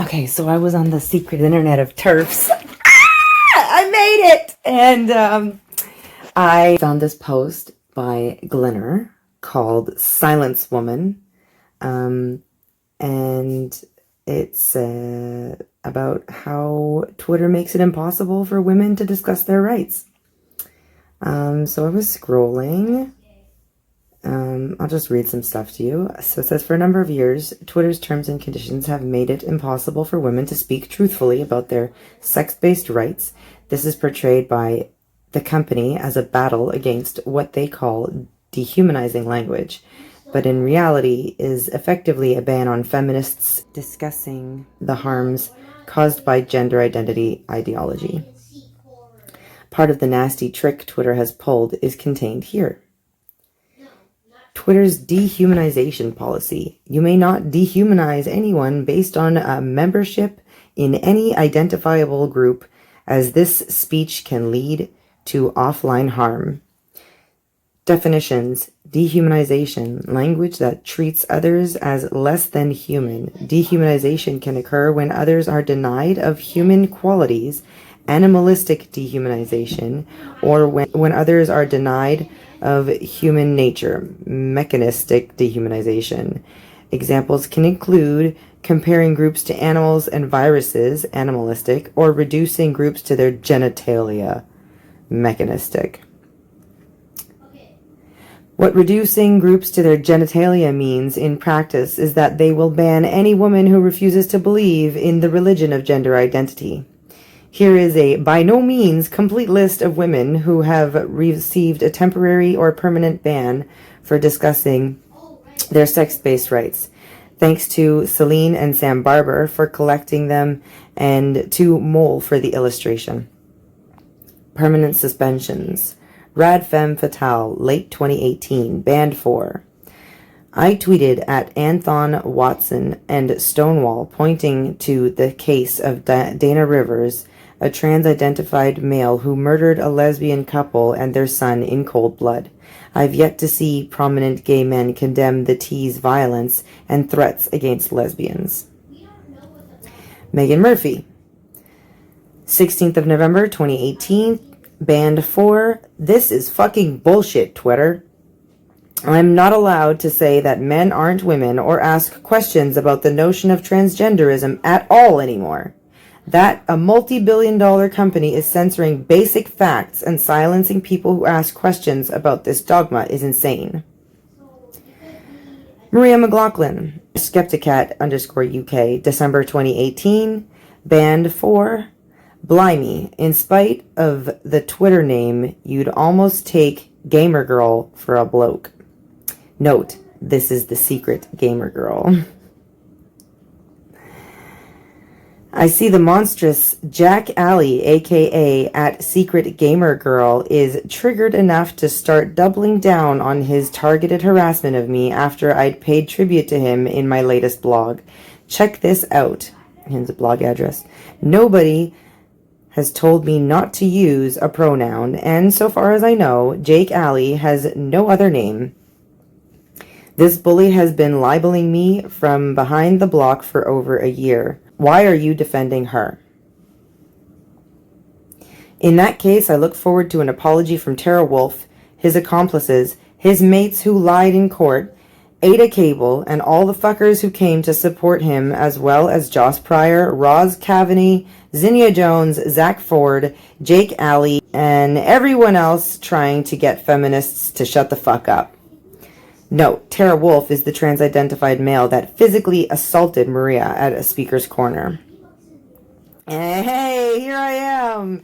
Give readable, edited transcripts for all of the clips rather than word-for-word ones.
Okay, so I was on the secret internet of TERFs. I made it! And I found this post by Glenner called Silence Woman. And it's about how Twitter makes it impossible for women to discuss their rights. So I was scrolling. I'll just read some stuff to you. So it says, for a number of years, Twitter's terms and conditions have made it impossible for women to speak truthfully about their sex-based rights. This is portrayed by the company as a battle against what they call dehumanizing language, but in reality is effectively a ban on feminists discussing the harms caused by gender identity ideology. Part of the nasty trick Twitter has pulled is contained here. Twitter's dehumanization policy. You may not dehumanize anyone based on a membership in any identifiable group, as this speech can lead to offline harm. Definitions: dehumanization, language that treats others as less than human. Dehumanization can occur when others are denied of human qualities, animalistic dehumanization, or when others are denied of human nature, mechanistic dehumanization. Examples can include comparing groups to animals and viruses, animalistic, or reducing groups to their genitalia, mechanistic. What reducing groups to their genitalia means in practice is that they will ban any woman who refuses to believe in the religion of gender identity. Here is a by no means complete list of women who have received a temporary or permanent ban for discussing their sex-based rights. Thanks to Celine and Sam Barber for collecting them, and to Mole for the illustration. Permanent suspensions. Rad Femme Fatale, late 2018, banned for. I tweeted at Anthon Watson and Stonewall, pointing to the case of Dana Rivers, a trans-identified male who murdered a lesbian couple and their son in cold blood. I've yet to see prominent gay men condemn the T's violence and threats against lesbians. Megan Murphy, 16th of November 2018, banned for, this is fucking bullshit, Twitter. I'm not allowed to say that men aren't women or ask questions about the notion of transgenderism at all anymore. That a multi-billion-dollar company is censoring basic facts and silencing people who ask questions about this dogma is insane. Maria McLaughlin, Skepticat_UK, December 2018, banned for, blimey, in spite of the Twitter name, you'd almost take Gamer Girl for a bloke. Note, this is the secret Gamer Girl. I see the monstrous Jack Alley, aka at Secret Gamer Girl, is triggered enough to start doubling down on his targeted harassment of me after I'd paid tribute to him in my latest blog. Check this out. Here's a blog address. Nobody has told me not to use a pronoun, and so far as I know, Jake Alley has no other name. This bully has been libeling me from behind the block for over a year. Why are you defending her? In that case, I look forward to an apology from Tara Wolf, his accomplices, his mates who lied in court, Ada Cable, and all the fuckers who came to support him, as well as Joss Pryor, Roz Cavaney, Zinnia Jones, Zach Ford, Jake Alley, and everyone else trying to get feminists to shut the fuck up. Note, Tara Wolf is the trans-identified male that physically assaulted Maria at a speaker's corner. Hey, here I am.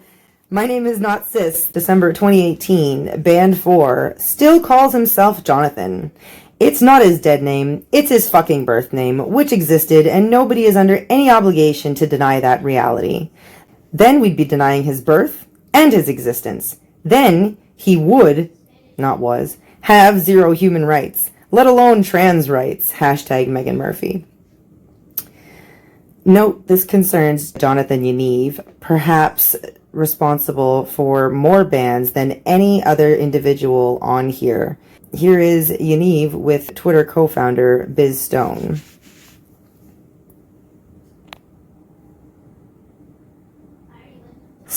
My name is not cis. December 2018, banned for, still calls himself Jonathan. It's not his dead name, it's his fucking birth name, which existed, and nobody is under any obligation to deny that reality. Then we'd be denying his birth and his existence. Then he would, not was, have zero human rights, let alone trans rights. Hashtag Megan Murphy. Note, this concerns Jonathan Yaniv, perhaps responsible for more bans than any other individual on here. Here is Yaniv with Twitter co-founder Biz Stone.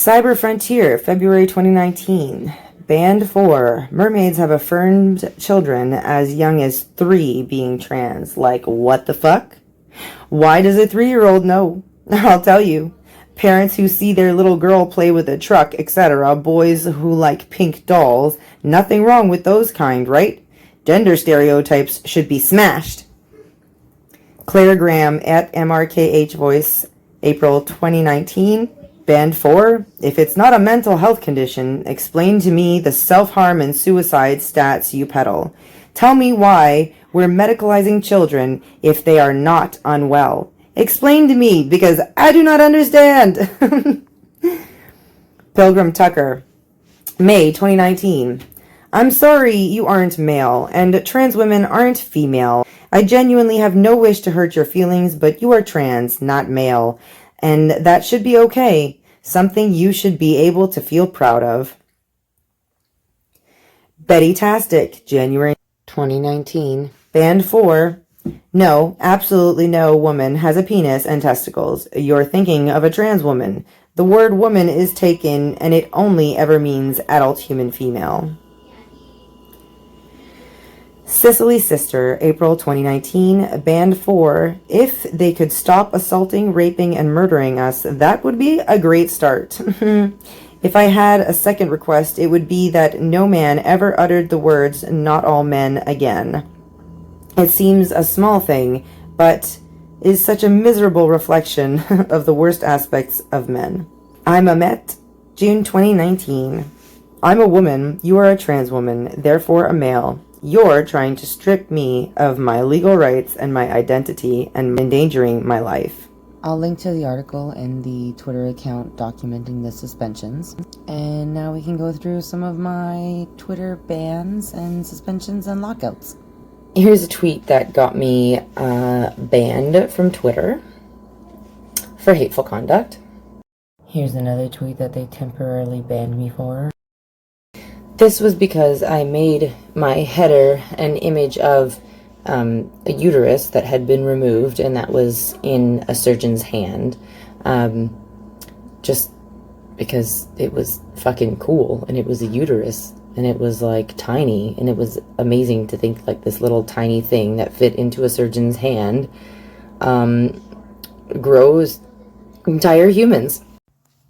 Cyber Frontier, February 2019. Band 4. Mermaids have affirmed children as young as 3 being trans. Like, what the fuck? Why does a 3-year-old know? I'll tell you. Parents who see their little girl play with a truck, etc. Boys who like pink dolls. Nothing wrong with those kind, right? Gender stereotypes should be smashed. Claire Graham at MRKH Voice, April 2019. Band 4. If it's not a mental health condition, explain to me the self-harm and suicide stats you peddle. Tell me why we're medicalizing children if they are not unwell. Explain to me, because I do not understand. Pilgrim Tucker, May 2019. I'm sorry you aren't male, and trans women aren't female. I genuinely have no wish to hurt your feelings, but you are trans, not male. And that should be okay. Something you should be able to feel proud of. Betty Tastic, January 2019. Band 4. No, absolutely no woman has a penis and testicles. You're thinking of a trans woman. The word woman is taken, and it only ever means adult human female. Cicely Sister, April 2019, Band 4. If they could stop assaulting, raping, and murdering us, that would be a great start. If I had a second request, it would be that no man ever uttered the words, "not all men," again. It seems a small thing, but is such a miserable reflection of the worst aspects of men. I'm Amet, June 2019. I'm a woman, you are a trans woman, therefore a male. You're trying to strip me of my legal rights and my identity and endangering my life. I'll link to the article and the Twitter account documenting the suspensions. And now we can go through some of my Twitter bans and suspensions and lockouts. Here's a tweet that got me banned from Twitter for hateful conduct. Here's another tweet that they temporarily banned me for. This was because I made my header an image of a uterus that had been removed, and that was in a surgeon's hand. Just because it was fucking cool, and it was a uterus. And it was like tiny, and it was amazing to think like this little tiny thing that fit into a surgeon's hand grows entire humans.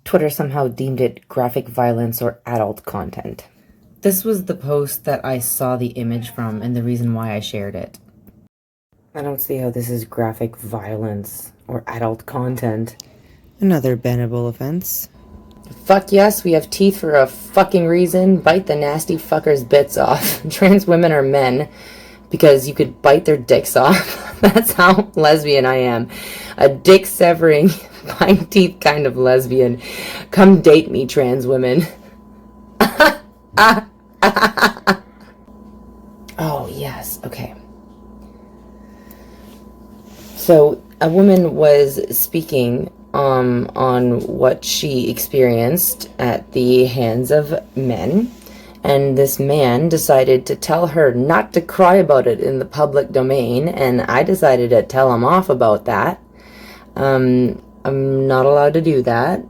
Twitter somehow deemed it graphic violence or adult content. This was the post that I saw the image from and the reason why I shared it. I don't see how this is graphic violence or adult content. Another bannable offense. Fuck yes, we have teeth for a fucking reason. Bite the nasty fucker's bits off. Trans women are men because you could bite their dicks off. That's how lesbian I am. A dick-severing, pine teeth kind of lesbian. Come date me, trans women. Oh, yes, okay. So, a woman was speaking on what she experienced at the hands of men, and this man decided to tell her not to cry about it in the public domain, and I decided to tell him off about that. I'm not allowed to do that.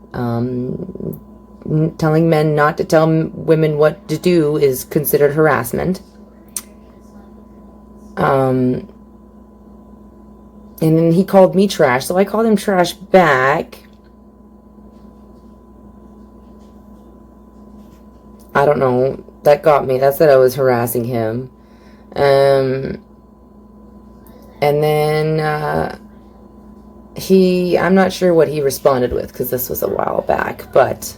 Telling men not to tell women what to do is considered harassment. And then he called me trash, so I called him trash back. I don't know. That got me. That said I was harassing him. And then I'm not sure what he responded with, because this was a while back, but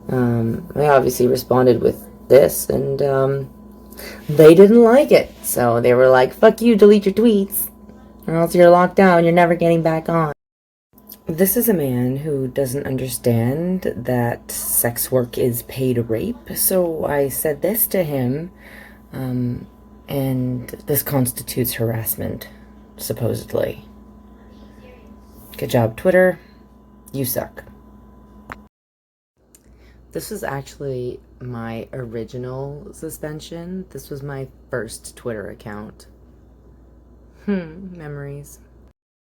I obviously responded with this, and they didn't like it. So they were like, fuck you, delete your tweets. Or else you're locked down, you're never getting back on. This is a man who doesn't understand that sex work is paid rape, so I said this to him, and this constitutes harassment, supposedly. Good job, Twitter. You suck. This was actually my original suspension. This was my first Twitter account. Memories.